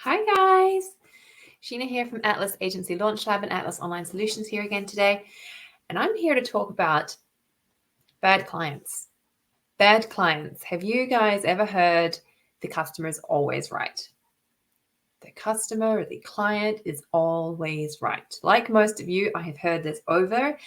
Hi guys, Sheena here from Atlas Agency Launch Lab and Atlas Online Solutions here again today. And I'm here to talk about bad clients. Bad clients. Have you guys ever heard the customer is always right? The customer or the client is always right. Like most of you, I have heard this over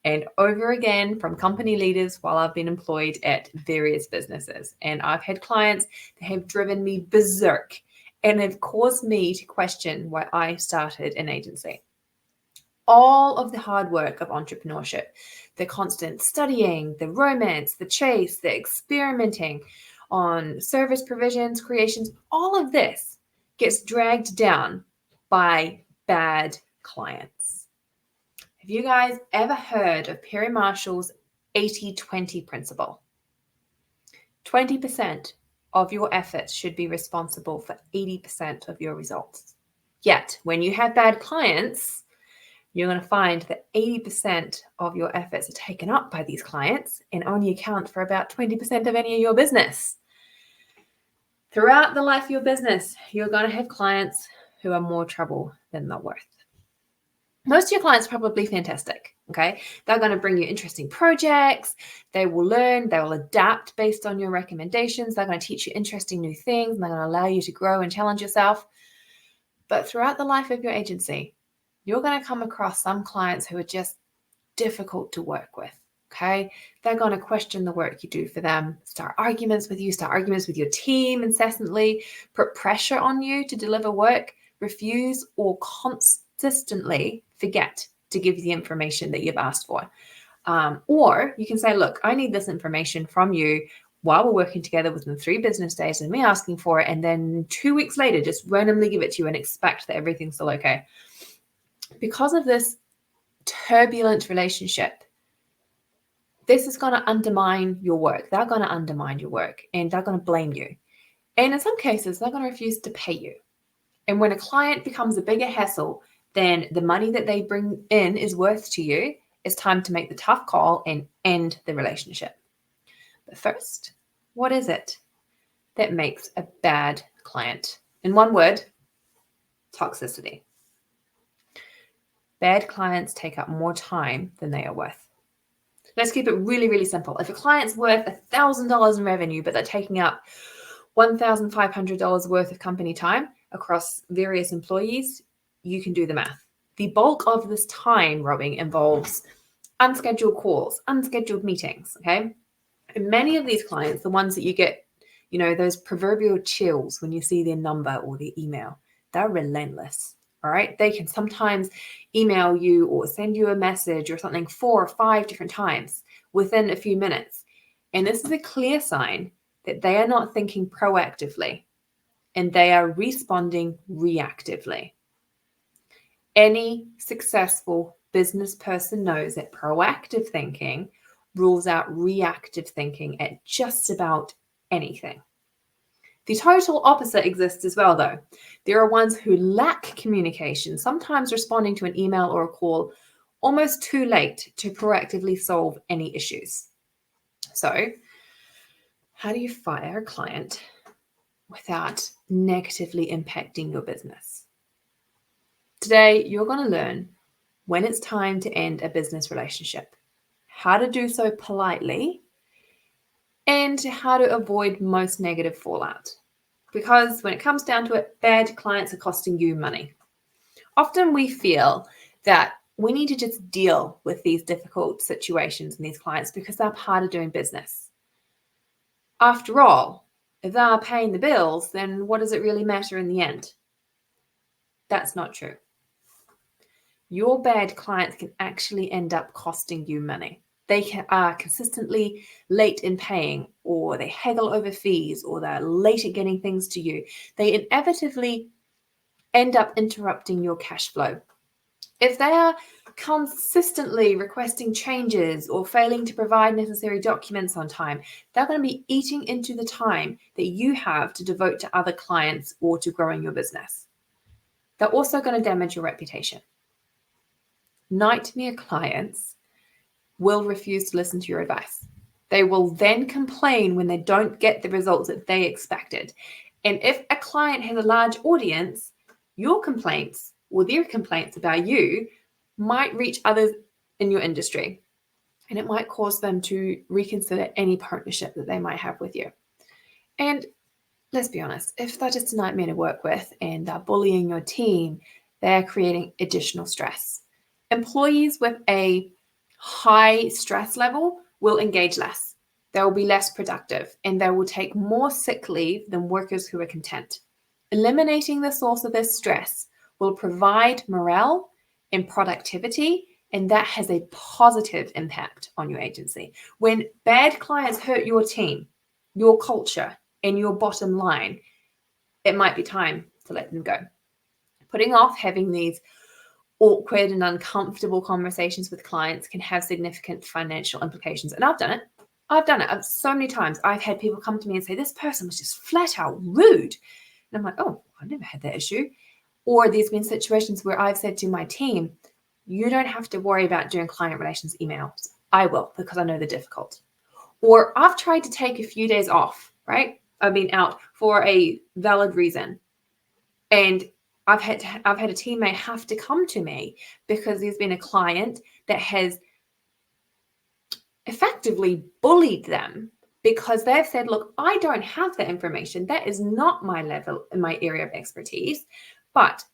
and over again from company leaders while I've been employed at various businesses. And I've had clients that have driven me berserk and have caused me to question why I started an agency. All of the hard work of entrepreneurship, the constant studying, the romance, the chase, the experimenting on service provisions, creations, all of this gets dragged down by bad clients. Have you guys ever heard of Perry Marshall's 80-20 principle? 20% of your efforts should be responsible for 80% of your results. Yet, when you have bad clients, you're going to find that 80% of your efforts are taken up by these clients and only account for about 20% of any of your business. Throughout the life of your business, you're going to have clients who are more trouble than they're worth. Most of your clients are probably fantastic, okay? They're going to bring you interesting projects. They will learn, they will adapt based on your recommendations. They're going to teach you interesting new things, and they're going to allow you to grow and challenge yourself. But throughout the life of your agency, you're going to come across some clients who are just difficult to work with, okay? They're going to question the work you do for them, start arguments with you, start arguments with your team incessantly, put pressure on you to deliver work, refuse or consistently forget to give you the information that you've asked for. Or you can say, look, I need this information from you while we're working together within 3 business days and me asking for it, and then 2 weeks later, just randomly give it to you and expect that everything's still okay. Because of this turbulent relationship, this is going to undermine your work. They're going to undermine your work and they're going to blame you. And in some cases, they're going to refuse to pay you. And when a client becomes a bigger hassle than the money that they bring in is worth to you, it's time to make the tough call and end the relationship. But first, what is it that makes a bad client? In one word, toxicity. Bad clients take up more time than they are worth. Let's keep it really, really simple. If a client's worth $1,000 in revenue, but they're taking up $1,500 worth of company time across various employees, you can do the math. The bulk of this time robbing involves unscheduled calls, unscheduled meetings, okay? And many of these clients, the ones that you get, those proverbial chills when you see their number or their email, they're relentless, all right? They can sometimes email you or send you a message or something 4 or 5 different times within a few minutes. And this is a clear sign that they are not thinking proactively and they are responding reactively. Any successful business person knows that proactive thinking rules out reactive thinking at just about anything. The total opposite exists as well, though. There are ones who lack communication, sometimes responding to an email or a call almost too late to proactively solve any issues. So, how do you fire a client without negatively impacting your business? Today, you're going to learn when it's time to end a business relationship, how to do so politely, and how to avoid most negative fallout. Because when it comes down to it, bad clients are costing you money. Often we feel that we need to just deal with these difficult situations and these clients because they're part of doing business. After all, if they're paying the bills, then what does it really matter in the end? That's not true. Your bad clients can actually end up costing you money. They are consistently late in paying, or they haggle over fees, or they're late at getting things to you. They inevitably end up interrupting your cash flow. If they are consistently requesting changes or failing to provide necessary documents on time, they're going to be eating into the time that you have to devote to other clients or to growing your business. They're also going to damage your reputation. Nightmare clients will refuse to listen to your advice. They will then complain when they don't get the results that they expected. And if a client has a large audience, your complaints or their complaints about you might reach others in your industry. And it might cause them to reconsider any partnership that they might have with you. And let's be honest, if they're just a nightmare to work with and they're bullying your team, they're creating additional stress. Employees with a high stress level will engage less. They will be less productive and they will take more sick leave than workers who are content. Eliminating the source of this stress will provide morale and productivity, and that has a positive impact on your agency. When bad clients hurt your team, your culture, and your bottom line, it might be time to let them go. Putting off having these awkward and uncomfortable conversations with clients can have significant financial implications. And I've done it. So many times. I've had people come to me and say, this person was just flat out rude. And I'm like, oh, I've never had that issue. Or there's been situations where I've said to my team, you don't have to worry about doing client relations emails. I will, because I know they're difficult. Or I've tried to take a few days off, right? I've been out for a valid reason. And I've had a teammate have to come to me because there's been a client that has effectively bullied them because they've said, look, I don't have that information. That is not my level in my area of expertise. But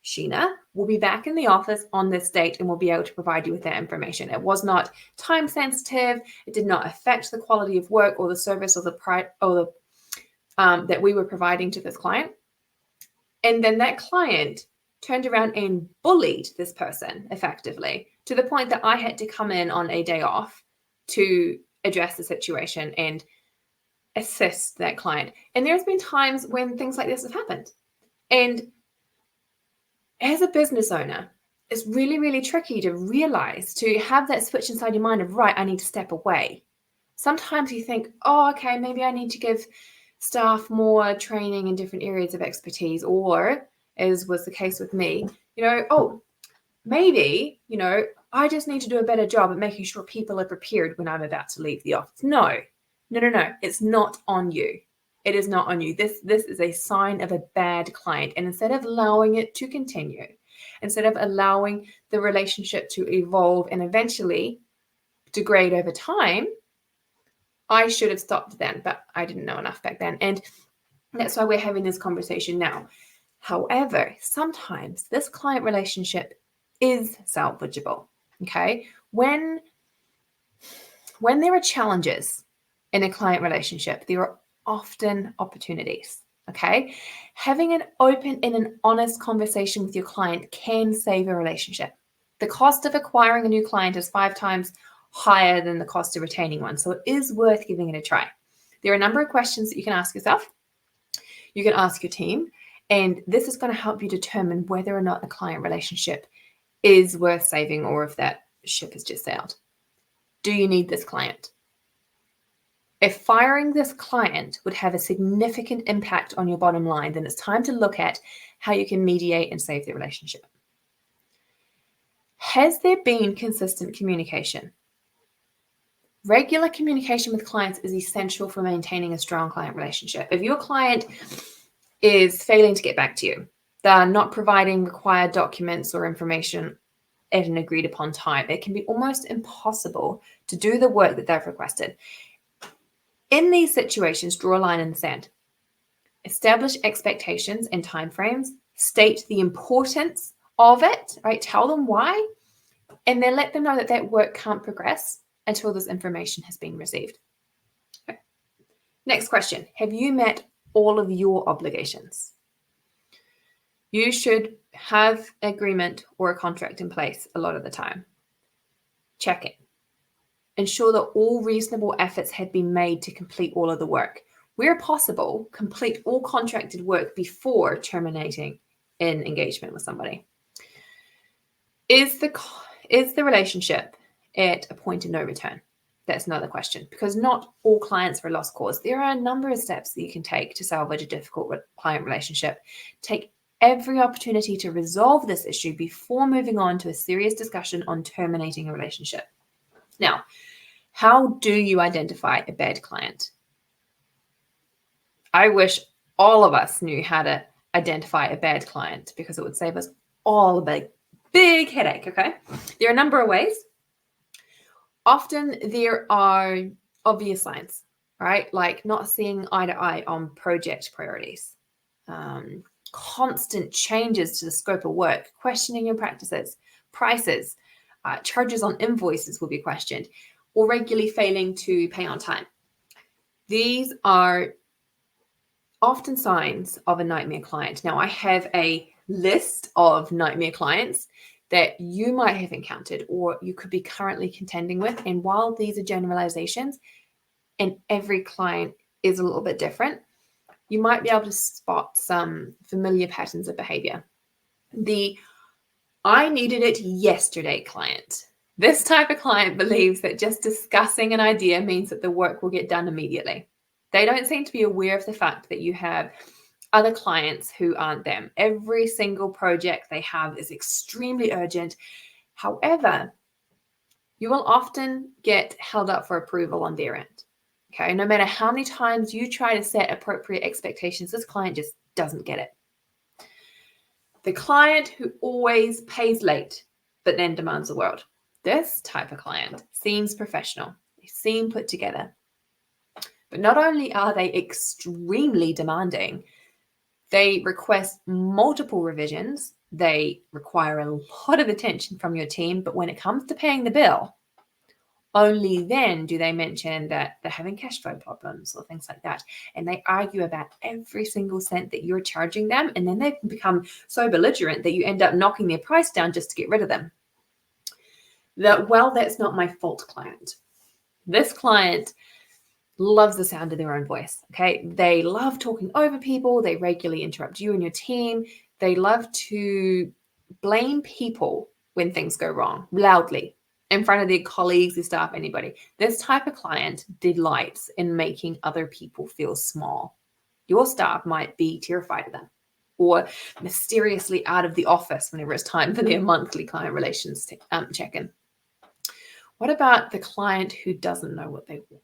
Sheena will be back in the office on this date and will be able to provide you with that information. It was not time sensitive. It did not affect the quality of work or the service or the that we were providing to this client. And then that client turned around and bullied this person effectively to the point that I had to come in on a day off to address the situation and assist that client. And there's been times when things like this have happened. And as a business owner, it's really, really tricky to realize, to have that switch inside your mind of, right, I need to step away. Sometimes you think, oh, okay, maybe I need to give staff more training in different areas of expertise, or as was the case with me, maybe, I just need to do a better job at making sure people are prepared when I'm about to leave the office. No. It's not on you. It is not on you. This is a sign of a bad client. And instead of allowing it to continue, instead of allowing the relationship to evolve and eventually degrade over time, I should have stopped then, but I didn't know enough back then. And that's why we're having this conversation now. However, sometimes this client relationship is salvageable, okay? When there are challenges in a client relationship, there are often opportunities, okay? Having an open and an honest conversation with your client can save a relationship. The cost of acquiring a new client is 5 times higher than the cost of retaining one. So it is worth giving it a try. There are a number of questions that you can ask yourself. You can ask your team, and this is going to help you determine whether or not a client relationship is worth saving or if that ship has just sailed. Do you need this client? If firing this client would have a significant impact on your bottom line, then it's time to look at how you can mediate and save the relationship. Has there been consistent communication? Regular communication with clients is essential for maintaining a strong client relationship. If your client is failing to get back to you, they're not providing required documents or information at an agreed upon time, it can be almost impossible to do the work that they've requested. In these situations, draw a line in the sand. Establish expectations and timeframes. State the importance of it, right? Tell them why, and then let them know that that work can't progress until this information has been received. Okay. Next question. Have you met all of your obligations? You should have an agreement or a contract in place a lot of the time. Check it. Ensure that all reasonable efforts have been made to complete all of the work. Where possible, complete all contracted work before terminating an engagement with somebody. Is the relationship at a point of no return? That's another question, because not all clients are a lost cause. There are a number of steps that you can take to salvage a difficult client relationship. Take every opportunity to resolve this issue before moving on to a serious discussion on terminating a relationship. Now, how do you identify a bad client? I wish all of us knew how to identify a bad client because it would save us all a big headache, okay? There are a number of ways. Often there are obvious signs, right? Like not seeing eye to eye on project priorities, constant changes to the scope of work, questioning your practices, prices, charges on invoices will be questioned, or regularly failing to pay on time. These are often signs of a nightmare client. Now, I have a list of nightmare clients that you might have encountered or you could be currently contending with. And while these are generalizations and every client is a little bit different, you might be able to spot some familiar patterns of behavior. The I needed it yesterday client. This type of client believes that just discussing an idea means that the work will get done immediately. They don't seem to be aware of the fact that you have other clients who aren't them. Every single project they have is extremely urgent. However, you will often get held up for approval on their end. Okay, no matter how many times you try to set appropriate expectations, this client just doesn't get it. The client who always pays late, but then demands the world. This type of client seems professional. They seem put together. But not only are they extremely demanding, they request multiple revisions. They require a lot of attention from your team. But when it comes to paying the bill, only then do they mention that they're having cash flow problems or things like that. And they argue about every single cent that you're charging them. And then they can become so belligerent that you end up knocking their price down just to get rid of them. That's not my fault client. This client loves the sound of their own voice. Okay. They love talking over people. They regularly interrupt you and your team. They love to blame people when things go wrong loudly in front of their colleagues, their staff, anybody. This type of client delights in making other people feel small. Your staff might be terrified of them or mysteriously out of the office whenever it's time for their monthly client relations check-in. What about the client who doesn't know what they want?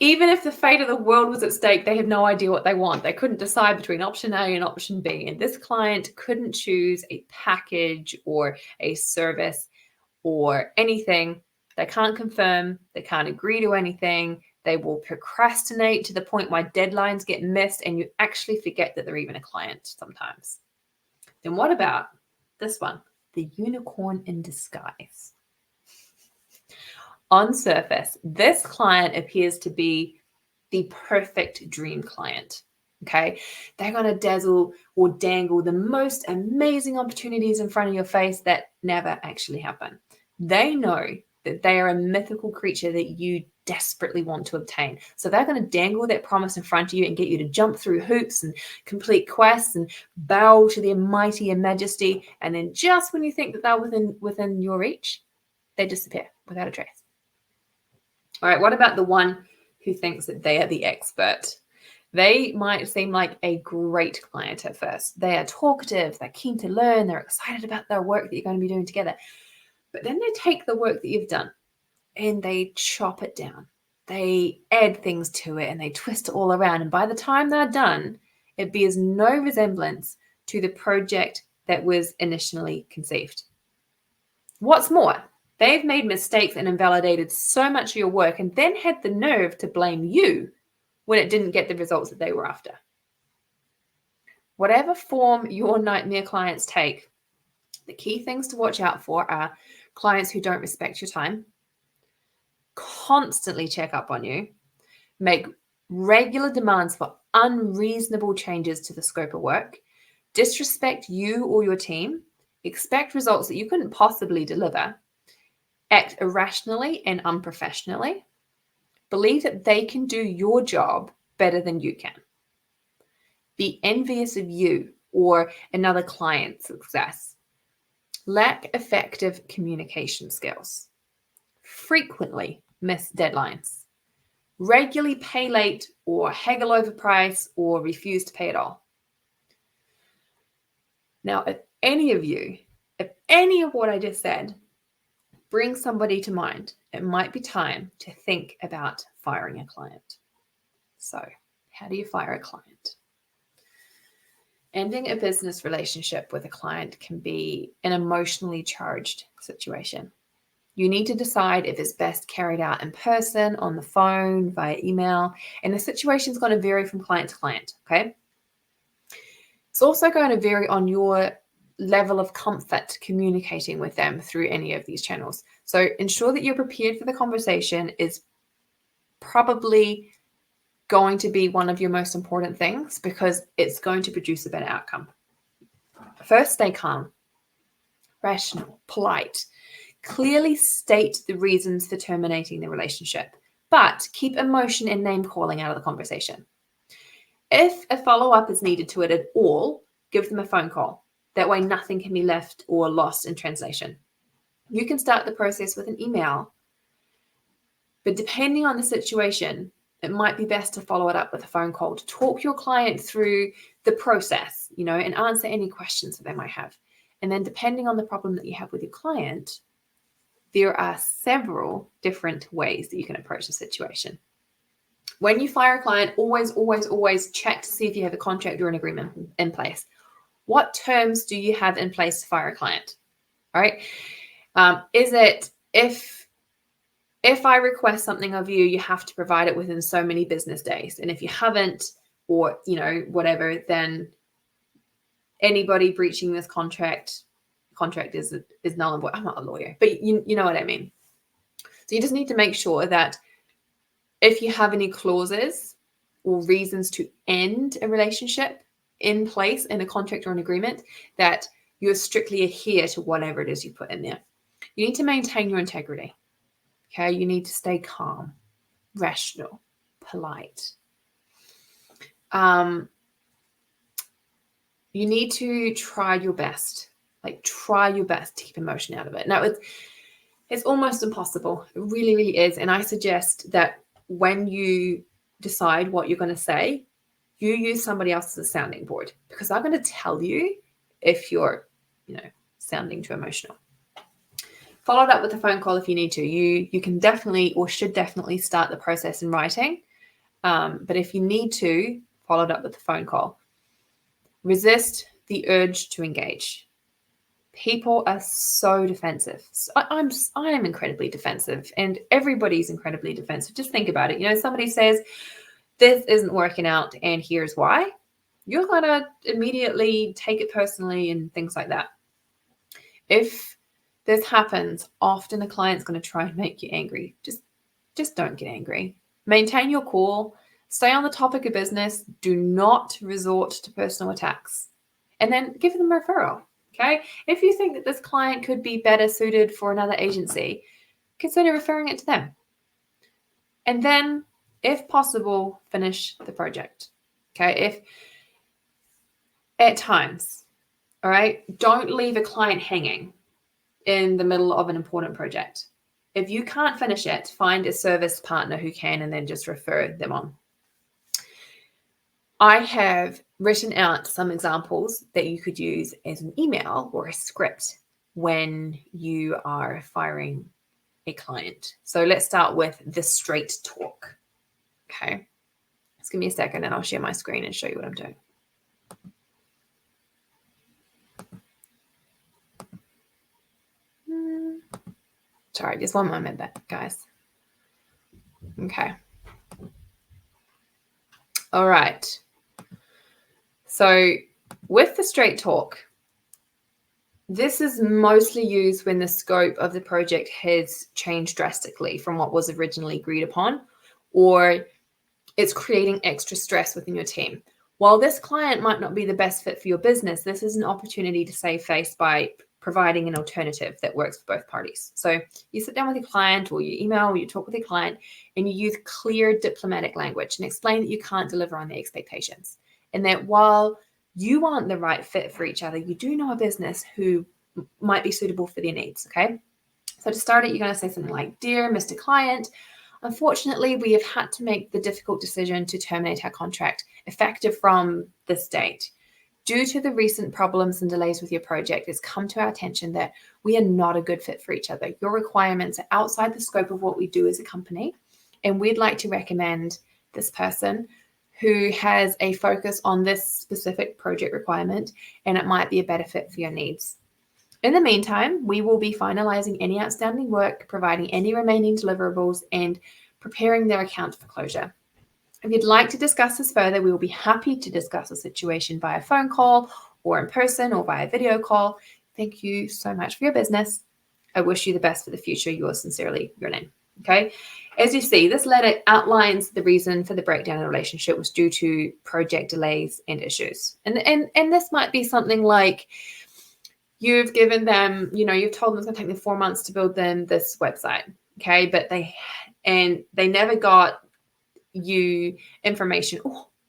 Even if the fate of the world was at stake, they have no idea what they want. They couldn't decide between option A and option B. And this client couldn't choose a package or a service or anything. They can't confirm. They can't agree to anything. They will procrastinate to the point where deadlines get missed and you actually forget that they're even a client sometimes. Then what about this one? The unicorn in disguise. On surface, this client appears to be the perfect dream client. Okay, they're going to dazzle or dangle the most amazing opportunities in front of your face that never actually happen. They know that they are a mythical creature that you desperately want to obtain. So they're going to dangle that promise in front of you and get you to jump through hoops and complete quests and bow to their mighty and majesty. And then just when you think that they're within your reach, they disappear without a trace. All right, what about the one who thinks that they are the expert? They might seem like a great client at first. They are talkative, they're keen to learn, they're excited about their work that you're going to be doing together. But then they take the work that you've done and they chop it down. They add things to it and they twist it all around. And by the time they're done, it bears no resemblance to the project that was initially conceived. What's more, they've made mistakes and invalidated so much of your work and then had the nerve to blame you when it didn't get the results that they were after. Whatever form your nightmare clients take, the key things to watch out for are clients who don't respect your time, constantly check up on you, make regular demands for unreasonable changes to the scope of work, disrespect you or your team, expect results that you couldn't possibly deliver, act irrationally and unprofessionally, believe that they can do your job better than you can, be envious of you or another client's success, lack effective communication skills, frequently miss deadlines, regularly pay late or haggle over price or refuse to pay at all. Now, if any of what I just said brings somebody to mind, it might be time to think about firing a client. So, how do you fire a client? Ending a business relationship with a client can be an emotionally charged situation. You need to decide if it's best carried out in person, on the phone, via email, and the situation is going to vary from client to client, okay? It's also going to vary on your level of comfort communicating with them through any of these channels. So ensure that you're prepared for the conversation is probably going to be one of your most important things because it's going to produce a better outcome. First, stay calm, rational, polite. Clearly state the reasons for terminating the relationship, but keep emotion and name calling out of the conversation. If a follow-up is needed to it at all, give them a phone call. That way nothing can be left or lost in translation. You can start the process with an email, but depending on the situation, it might be best to follow it up with a phone call to talk your client through the process, and answer any questions that they might have. And then depending on the problem that you have with your client, there are several different ways that you can approach the situation. When you fire a client, always check to see if you have a contract or an agreement in place. What terms do you have in place to fire a client? All right. Is it if I request something of you, you have to provide it within so many business days. And if you haven't, or, whatever, then anybody breaching this contract is null and void. I'm not a lawyer, but you know what I mean. So you just need to make sure that if you have any clauses or reasons to end a relationship in place in a contract or an agreement, that you strictly adhere to whatever it is you put in there. You need to maintain your integrity. Okay, you need to stay calm, rational, polite. You need to try your best. Try your best to keep emotion out of it. Now, it's almost impossible. It really, really is. And I suggest that when you decide what you're going to say, you use somebody else as a sounding board, because I'm going to tell you if you're, sounding too emotional. Follow it up with a phone call if you need to. You can definitely or should definitely start the process in writing. But if you need to, follow it up with a phone call. Resist the urge to engage. People are so defensive. I am incredibly defensive, and everybody's incredibly defensive. Just think about it. Somebody says, this isn't working out, and here's why. You're going to immediately take it personally and things like that. If this happens, often a client's going to try and make you angry. Just don't get angry. Maintain your cool. Stay on the topic of business. Do not resort to personal attacks. And then give them a referral. Okay. If you think that this client could be better suited for another agency, consider referring it to them. And then, if possible, finish the project. Okay. If at times, all right, don't leave a client hanging in the middle of an important project. If you can't finish it, find a service partner who can, and then just refer them on. I have written out some examples that you could use as an email or a script when you are firing a client. So let's start with the straight talk. Okay. Just give me a second and I'll share my screen and show you what I'm doing. Sorry, just one moment back, guys. Okay. All right. So with the straight talk, this is mostly used when the scope of the project has changed drastically from what was originally agreed upon, or it's creating extra stress within your team. While this client might not be the best fit for your business, this is an opportunity to save face by providing an alternative that works for both parties. So you sit down with your client, or you email, or you talk with your client, and you use clear diplomatic language and explain that you can't deliver on the expectations. And that while you aren't the right fit for each other, you do know a business who might be suitable for their needs, okay? So to start it, you're going to say something like, "Dear Mr. Client, unfortunately, we have had to make the difficult decision to terminate our contract effective from this date. Due to the recent problems and delays with your project, it's come to our attention that we are not a good fit for each other. Your requirements are outside the scope of what we do as a company, and we'd like to recommend this person who has a focus on this specific project requirement, and it might be a better fit for your needs. In the meantime, we will be finalizing any outstanding work, providing any remaining deliverables, and preparing their account for closure. If you'd like to discuss this further, we will be happy to discuss the situation via phone call or in person or via video call. Thank you so much for your business. I wish you the best for the future. Yours sincerely, your name. Okay. As you see, this letter outlines the reason for the breakdown in the relationship was due to project delays and issues. And this might be something like you've given them, you've told them it's going to take them 4 months to build them this website. Okay. But they never got you information,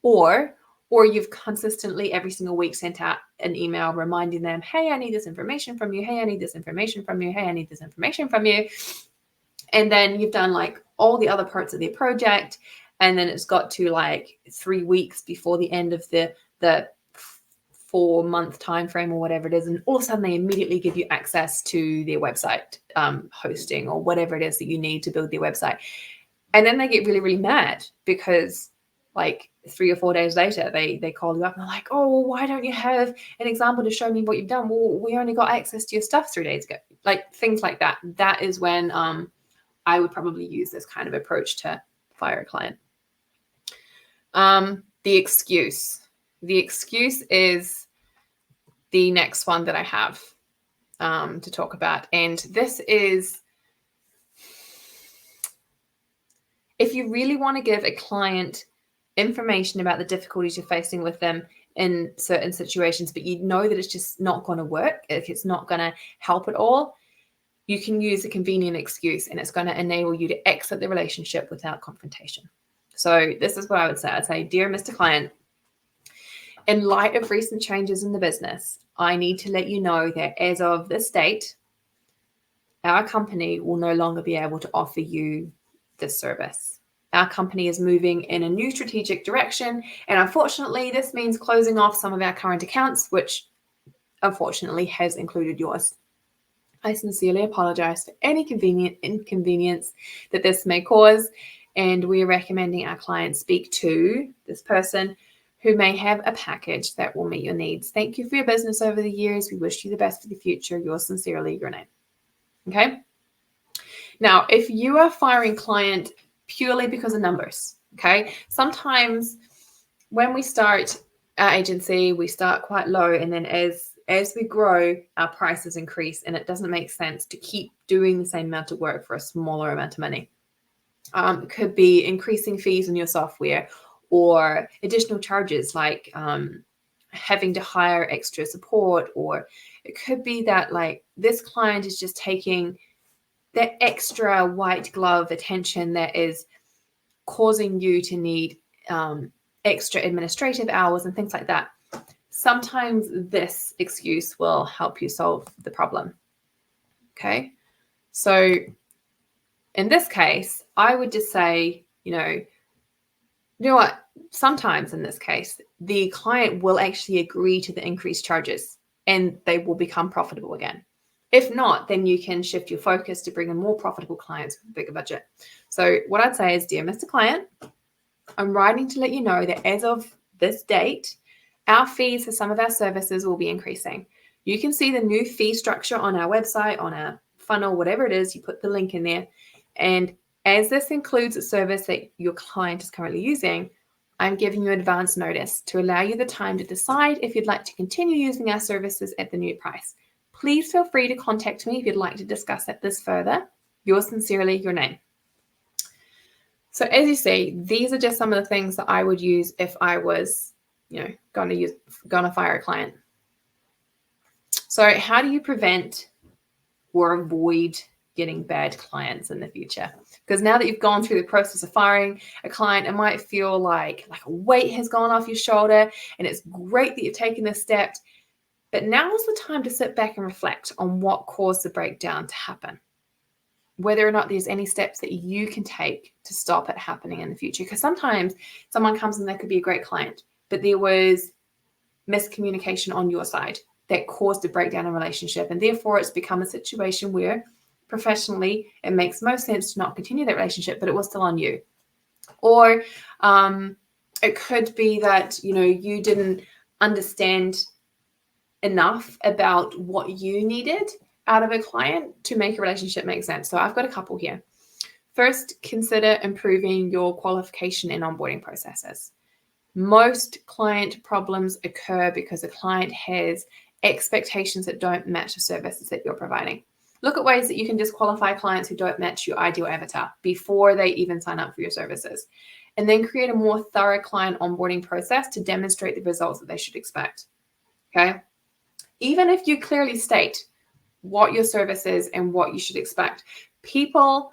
or you've consistently every single week sent out an email reminding them, hey, I need this information from you. Hey, I need this information from you. Hey, I need this information from you. And then you've done like all the other parts of the project. And then it's got to like 3 weeks before the end of the 4-month time frame or whatever it is. And all of a sudden they immediately give you access to their website hosting or whatever it is that you need to build their website. And then they get really, really mad because like 3 or 4 days later, they call you up and they're like, oh, well, why don't you have an example to show me what you've done? Well, we only got access to your stuff 3 days ago. Like things like that. That is when I would probably use this kind of approach to fire a client. The excuse. The excuse is the next one that I have to talk about. And this is, if you really want to give a client information about the difficulties you're facing with them in certain situations, but you know that it's just not going to work, if it's not going to help at all, you can use a convenient excuse and it's going to enable you to exit the relationship without confrontation. So this is what I would say. I'd say, dear Mr. Client, in light of recent changes in the business, I need to let you know that as of this date, our company will no longer be able to offer you this service. Our company is moving in a new strategic direction, and unfortunately, this means closing off some of our current accounts, which unfortunately has included yours. I sincerely apologize for any inconvenience that this may cause, and we are recommending our clients speak to this person who may have a package that will meet your needs. Thank you for your business over the years. We wish you the best for the future. Yours sincerely, your name. Okay? Now, if you are firing client purely because of numbers, okay, sometimes when we start our agency, we start quite low, and then as we grow, our prices increase, and it doesn't make sense to keep doing the same amount of work for a smaller amount of money. It could be increasing fees on your software or additional charges like having to hire extra support, or it could be that like this client is just taking that extra white glove attention that is causing you to need extra administrative hours and things like that. Sometimes this excuse will help you solve the problem. Okay. So in this case, I would just say, you know what? Sometimes in this case, the client will actually agree to the increased charges and they will become profitable again. If not, then you can shift your focus to bring in more profitable clients with a bigger budget. So what I'd say is, dear Mr. Client, I'm writing to let you know that as of this date, our fees for some of our services will be increasing. You can see the new fee structure on our website, on our funnel, whatever it is, you put the link in there. And as this includes a service that your client is currently using, I'm giving you advance notice to allow you the time to decide if you'd like to continue using our services at the new price. Please feel free to contact me if you'd like to discuss this further. Yours sincerely, your name. So as you see, these are just some of the things that I would use if I was, going to fire a client. So how do you prevent or avoid getting bad clients in the future? Because now that you've gone through the process of firing a client, it might feel like a weight has gone off your shoulder, and it's great that you've taken this step. But now is the time to sit back and reflect on what caused the breakdown to happen. Whether or not there's any steps that you can take to stop it happening in the future. Because sometimes someone comes in that could be a great client, but there was miscommunication on your side that caused a breakdown in relationship. And therefore, it's become a situation where professionally, it makes most sense to not continue that relationship, but it was still on you. Or it could be that, you didn't understand enough about what you needed out of a client to make a relationship make sense. So I've got a couple here. First, consider improving your qualification and onboarding processes. Most client problems occur because a client has expectations that don't match the services that you're providing. Look at ways that you can disqualify clients who don't match your ideal avatar before they even sign up for your services. And then create a more thorough client onboarding process to demonstrate the results that they should expect. Okay? Even if you clearly state what your service is and what you should expect, people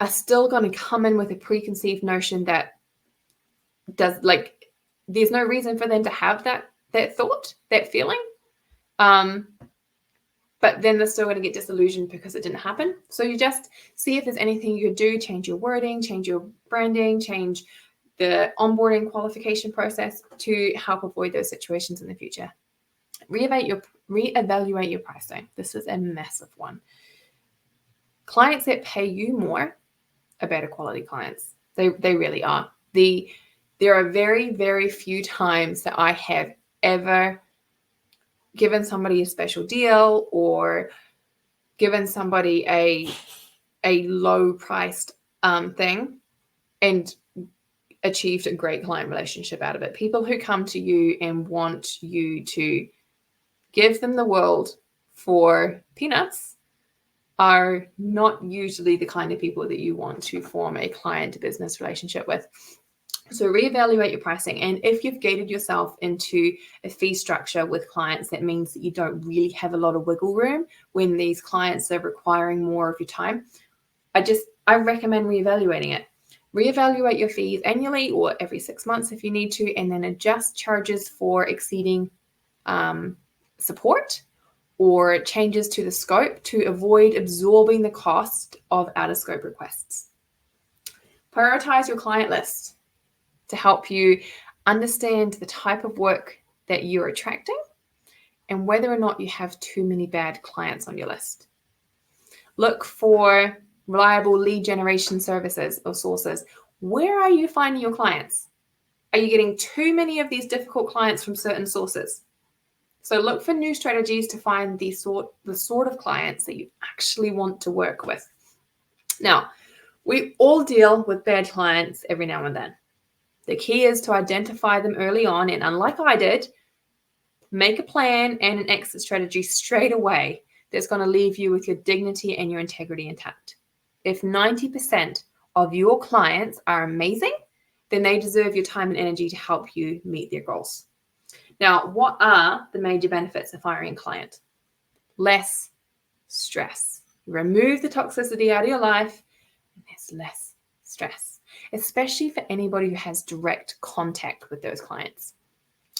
are still going to come in with a preconceived notion that there's no reason for them to have that thought, that feeling. But then they're still going to get disillusioned because it didn't happen. So you just see if there's anything you could do, change your wording, change your branding, change the onboarding qualification process to help avoid those situations in the future. Reevaluate your pricing. This is a massive one. Clients that pay you more are better quality clients. They really are. There are very, very few times that I have ever given somebody a special deal or given somebody a low priced thing and achieved a great client relationship out of it. People who come to you and want you to give them the world for peanuts are not usually the kind of people that you want to form a client to business relationship with. So reevaluate your pricing. And if you've gated yourself into a fee structure with clients, that means that you don't really have a lot of wiggle room when these clients are requiring more of your time. I recommend reevaluating it. Reevaluate your fees annually or every 6 months if you need to, and then adjust charges for exceeding support or changes to the scope to avoid absorbing the cost of out-of-scope requests. Prioritize your client list to help you understand the type of work that you're attracting and whether or not you have too many bad clients on your list. Look for reliable lead generation services or sources. Where are you finding your clients? Are you getting too many of these difficult clients from certain sources? So look for new strategies to find the sort of clients that you actually want to work with. Now, we all deal with bad clients every now and then. The key is to identify them early on, and unlike I did, make a plan and an exit strategy straight away that's going to leave you with your dignity and your integrity intact. If 90% of your clients are amazing, then they deserve your time and energy to help you meet their goals. Now, what are the major benefits of hiring a client? Less stress. Remove the toxicity out of your life, and there's less stress, especially for anybody who has direct contact with those clients.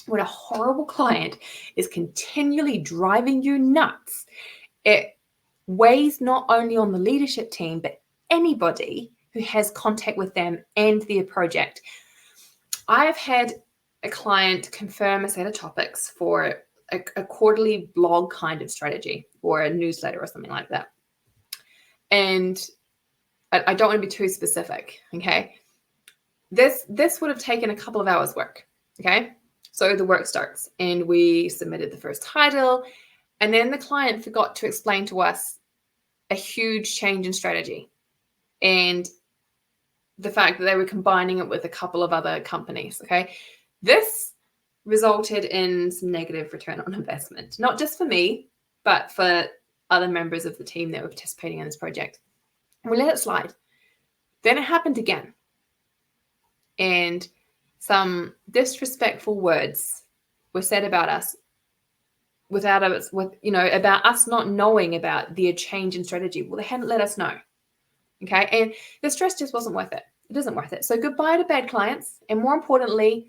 When a horrible client is continually driving you nuts, it weighs not only on the leadership team, but anybody who has contact with them and their project. I have had a client confirm a set of topics for a quarterly blog kind of strategy or a newsletter or something like that. And I don't want to be too specific, okay? This would have taken a couple of hours work, okay? So the work starts and we submitted the first title, and then the client forgot to explain to us a huge change in strategy and the fact that they were combining it with a couple of other companies, okay? This resulted in some negative return on investment, not just for me, but for other members of the team that were participating in this project. We let it slide. Then it happened again. And some disrespectful words were said about us about us not knowing about their change in strategy. Well, they hadn't let us know. Okay. And the stress just wasn't worth it. It isn't worth it. So goodbye to bad clients. And more importantly,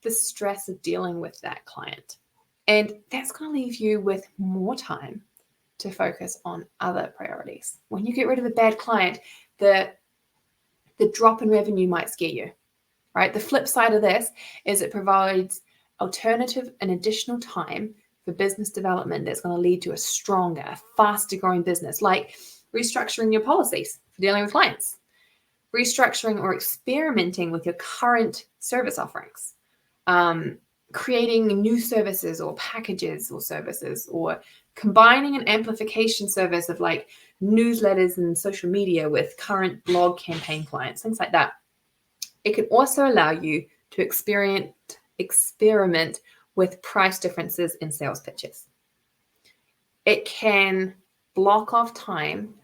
the stress of dealing with that client. And that's going to leave you with more time to focus on other priorities. When you get rid of a bad client, the drop in revenue might scare you, right? The flip side of this is it provides alternative and additional time for business development that's going to lead to a stronger, faster growing business, like restructuring your policies for dealing with clients, restructuring or experimenting with your current service offerings, creating new services or packages or services, or combining an amplification service of like newsletters and social media with current blog campaign clients, things like that. It can also allow you to experiment with price differences in sales pitches. It can block off time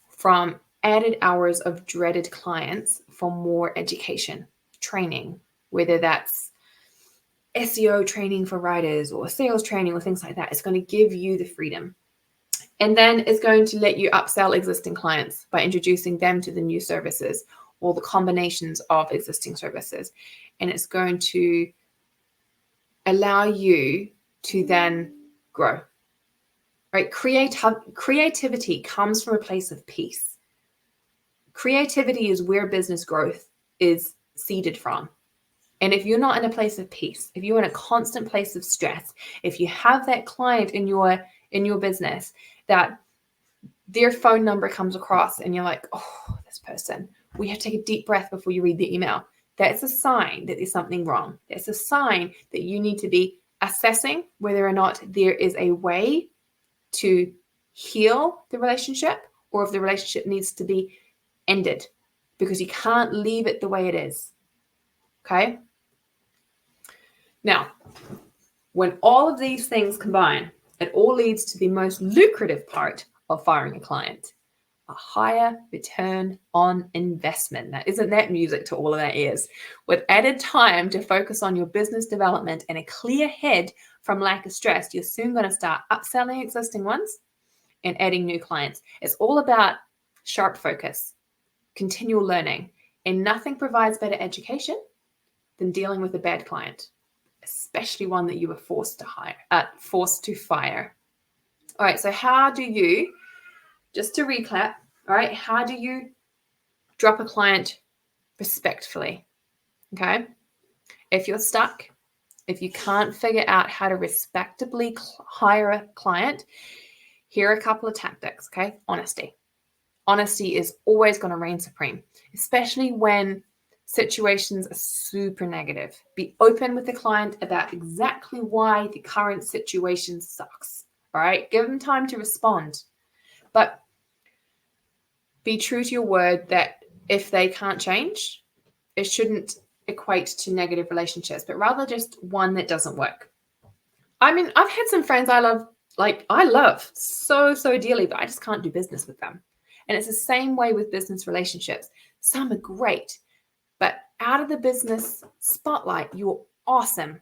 from added hours of dreaded clients for more education, training, whether that's SEO training for writers or sales training or things like that. It's going to give you the freedom. And then it's going to let you upsell existing clients by introducing them to the new services or the combinations of existing services. And it's going to allow you to then grow. Right? Creativity comes from a place of peace. Creativity is where business growth is seeded from. And if you're not in a place of peace, if you're in a constant place of stress, if you have that client in your business that their phone number comes across and you're like, oh, this person, we have to take a deep breath before you read the email. That's a sign that there's something wrong. That's a sign that you need to be assessing whether or not there is a way to heal the relationship, or if the relationship needs to be ended, because you can't leave it the way it is. Okay? Now, when all of these things combine, it all leads to the most lucrative part of firing a client: a higher return on investment. Now, isn't that music to all of our ears? With added time to focus on your business development and a clear head from lack of stress, you're soon going to start upselling existing ones and adding new clients. It's all about sharp focus, continual learning, and nothing provides better education than dealing with a bad client, especially one that you were forced to fire. All right, so how do you, just to recap, all right, how do you drop a client respectfully? Okay, if you're stuck, if you can't figure out how to respectably hire a client, here are a couple of tactics. Okay, honesty. Honesty is always going to reign supreme, especially when situations are super negative. Be open with the client about exactly why the current situation sucks. All right, give them time to respond, but be true to your word that if they can't change, it shouldn't equate to negative relationships, but rather just one that doesn't work. I mean, I've had some friends I love so dearly, but I just can't do business with them. And it's the same way with business relationships. Some are great, but out of the business spotlight, you're awesome,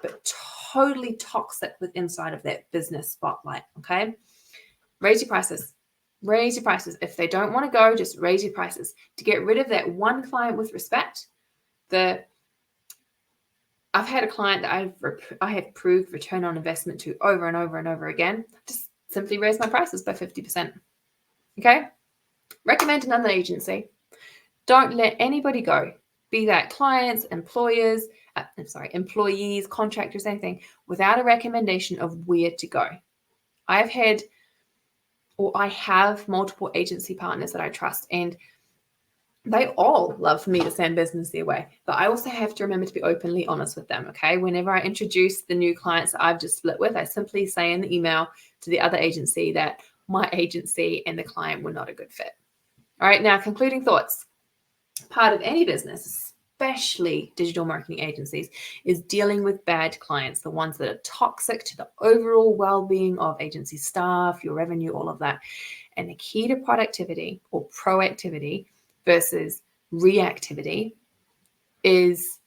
but totally toxic with inside of that business spotlight. Okay. Raise your prices. Raise your prices. If they don't want to go, just raise your prices to get rid of that one client with respect. I've had a client that I have proved return on investment to over and over and over again. Just simply raise my prices by 50%. Okay. Recommend another agency. Don't let anybody go, be that clients, employees, contractors, anything, without a recommendation of where to go. I have multiple agency partners that I trust, and they all love for me to send business their way. But I also have to remember to be openly honest with them, okay? Whenever I introduce the new clients that I've just split with, I simply say in the email to the other agency that my agency and the client were not a good fit. All right, now concluding thoughts. Part of any business, especially digital marketing agencies, is dealing with bad clients, the ones that are toxic to the overall well-being of agency staff, your revenue, all of that. And the key to productivity or proactivity versus reactivity is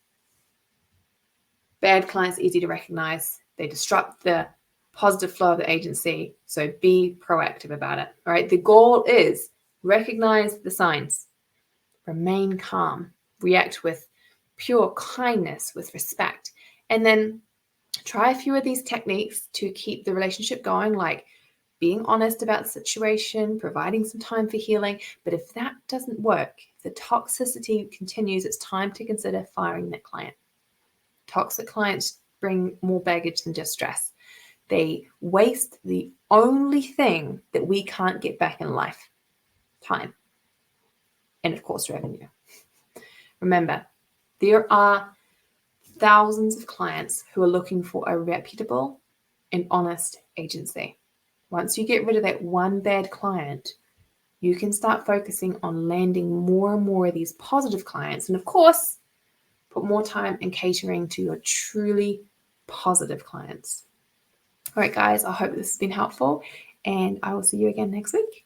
bad clients easy to recognize. They disrupt the positive flow of the agency. So be proactive about it. All right. The goal is recognize the signs, remain calm, react with pure kindness, with respect, and then try a few of these techniques to keep the relationship going, like being honest about the situation, providing some time for healing. But if that doesn't work, if the toxicity continues, it's time to consider firing that client. Toxic clients bring more baggage than just stress. They waste the only thing that we can't get back in life: time. and of course revenue. Remember, there are thousands of clients who are looking for a reputable and honest agency. Once you get rid of that one bad client, you can start focusing on landing more and more of these positive clients. And of course, put more time in catering to your truly positive clients. All right, guys, I hope this has been helpful, and I will see you again next week.